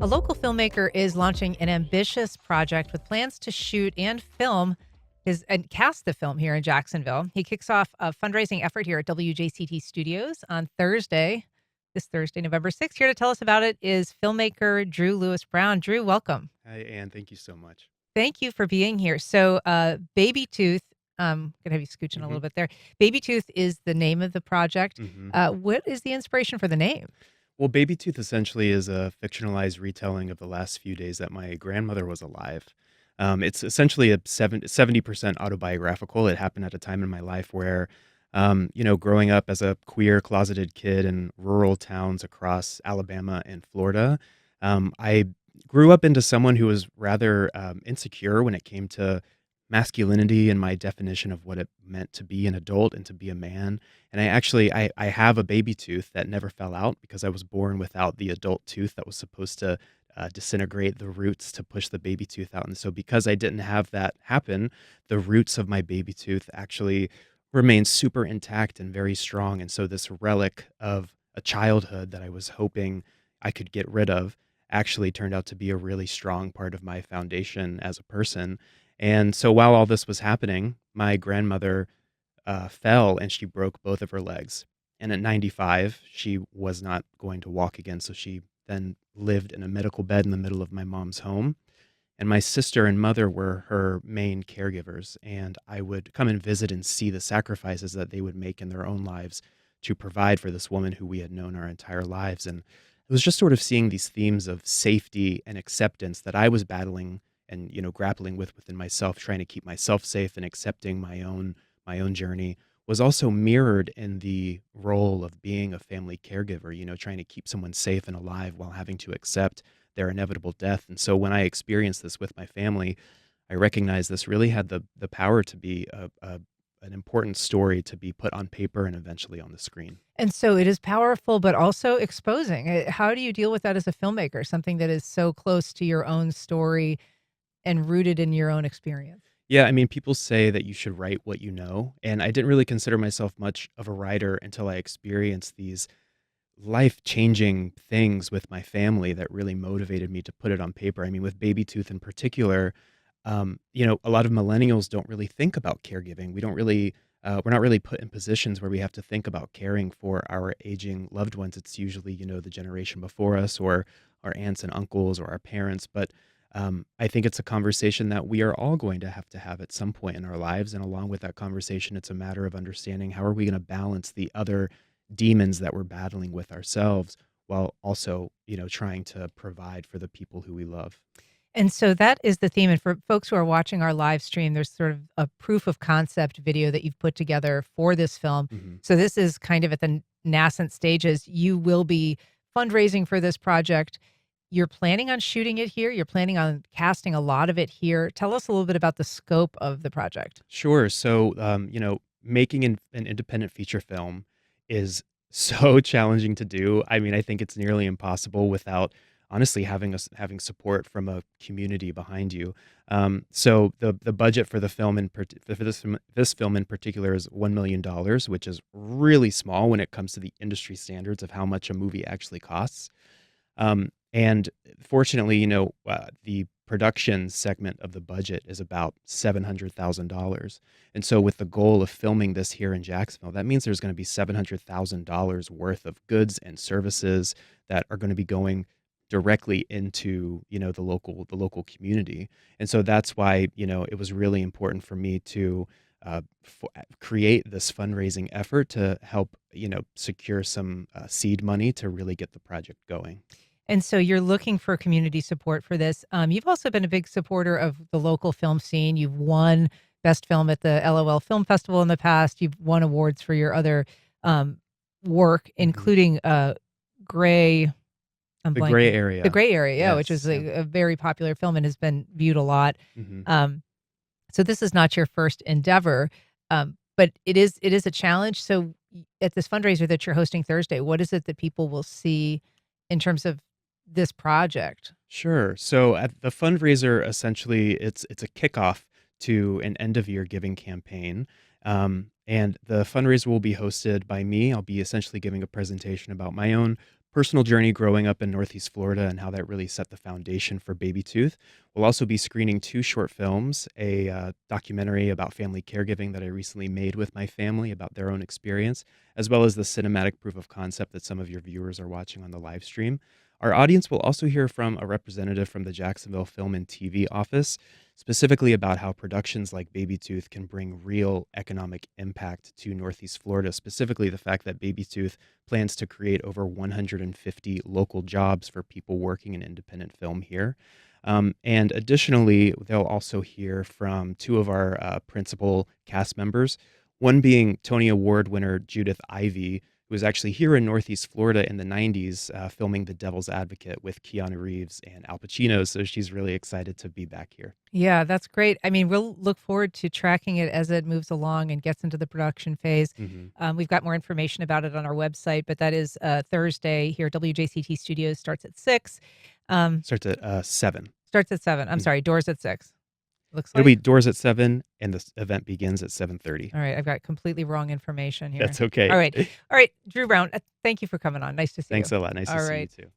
A local filmmaker is launching an ambitious project with plans to shoot and film his and cast the film here in Jacksonville. He kicks off a fundraising effort here at WJCT Studios on Thursday, this Thursday, November 6th. Here to tell us about it is filmmaker Drew Lewis Brown. Drew, welcome. Hi, Anne. Thank you so much. Thank you for being here. So, Baby Tooth, gonna have you scooching a hmm little bit there. Baby Tooth is the name of the project. hmm What is the inspiration for the name? Well, Baby Tooth essentially is a fictionalized retelling of the last few days that my grandmother was alive. It's essentially a 70% autobiographical. It happened at a time in my life where, growing up as a queer closeted kid in rural towns across Alabama and Florida, I grew up into someone who was rather insecure when it came to masculinity and my definition of what it meant to be an adult and to be a man. And I have a baby tooth that never fell out because I was born without the adult tooth that was supposed to disintegrate the roots to push the baby tooth out. And so because I didn't have that happen, the roots of my baby tooth actually remain super intact and very strong. And so this relic of a childhood that I was hoping I could get rid of actually turned out to be a really strong part of my foundation as a person. And so while all this was happening, my grandmother fell and she broke both of her legs. And at 95, she was not going to walk again. So she then lived in a medical bed in the middle of my mom's home. And my sister and mother were her main caregivers. And I would come and visit and see the sacrifices that they would make in their own lives to provide for this woman who we had known our entire lives. And it was just sort of seeing these themes of safety and acceptance that I was battling and grappling with within myself, trying to keep myself safe and accepting my own journey, was also mirrored in the role of being a family caregiver, trying to keep someone safe and alive while having to accept their inevitable death. And so when I experienced this with my family, I recognized this really had the power to be an important story to be put on paper and eventually on the screen. And so it is powerful, but also exposing. How do you deal with that as a filmmaker? Something that is so close to your own story and rooted in your own experience. Yeah, I mean, people say that you should write what you know, and I didn't really consider myself much of a writer until I experienced these life-changing things with my family that really motivated me to put it on paper. I mean, with Baby Tooth in particular, a lot of millennials don't really think about caregiving. We're not really put in positions where we have to think about caring for our aging loved ones. It's usually, the generation before us or our aunts and uncles or our parents. But I think it's a conversation that we are all going to have at some point in our lives. And along with that conversation, it's a matter of understanding how are we going to balance the other demons that we're battling with ourselves while also, trying to provide for the people who we love. And so that is the theme. And for folks who are watching our live stream, there's sort of a proof of concept video that you've put together for this film. hmm So this is kind of at the nascent stages. You will be fundraising for this project. You're planning on shooting it here. You're planning on casting a lot of it here. Tell us a little bit about the scope of the project. Sure. So, making an independent feature film is so challenging to do. I mean, I think it's nearly impossible without honestly having support from a community behind you. So the budget for the film for this film in particular is $1 million, which is really small when it comes to the industry standards of how much a movie actually costs. And fortunately, the production segment of the budget is about $700,000. And so, with the goal of filming this here in Jacksonville, that means there's going to be $700,000 worth of goods and services that are going to be going directly into the local community. And so that's why it was really important for me to create this fundraising effort to help secure some seed money to really get the project going. And so you're looking for community support for this. You've also been a big supporter of the local film scene. You've won Best Film at the LOL Film Festival in the past. You've won awards for your other work, hmm including Gray. I'm The gray blanking. The area. Gray Area, yeah, which is Yes. Yeah. a very popular film and has been viewed a lot. hmm Um, so this is not your first endeavor, but it is a challenge. So at this fundraiser that you're hosting Thursday, what is it that people will see in terms of this project? Sure. So at the fundraiser, essentially, it's a kickoff to an end of year giving campaign. And the fundraiser will be hosted by me. I'll be essentially giving a presentation about my own personal journey growing up in Northeast Florida and how that really set the foundation for Baby Tooth. We'll also be screening two short films, a documentary about family caregiving that I recently made with my family about their own experience, as well as the cinematic proof of concept that some of your viewers are watching on the live stream. Our audience will also hear from a representative from the Jacksonville Film and TV office, specifically about how productions like Baby Tooth can bring real economic impact to Northeast Florida, specifically the fact that Baby Tooth plans to create over 150 local jobs for people working in independent film here. And additionally, they'll also hear from two of our principal cast members, one being Tony Award winner Judith Ivey, who was actually here in Northeast Florida in the 90s, filming The Devil's Advocate with Keanu Reeves and Al Pacino. So she's really excited to be back here. Yeah, that's great. I mean, we'll look forward to tracking it as it moves along and gets into the production phase. We've got more information about it on our website, but that is Thursday here. WJCT Studios starts at 6. Starts at 7. Starts at 7. I'm sorry, doors at 6. Looks It'll like. be doors at 7, and the event begins at 7:30. All right, I've got completely wrong information here. That's okay. All right, Drew Brown. Thank you for coming on. Nice to see you. Thanks a lot. Nice to see you too.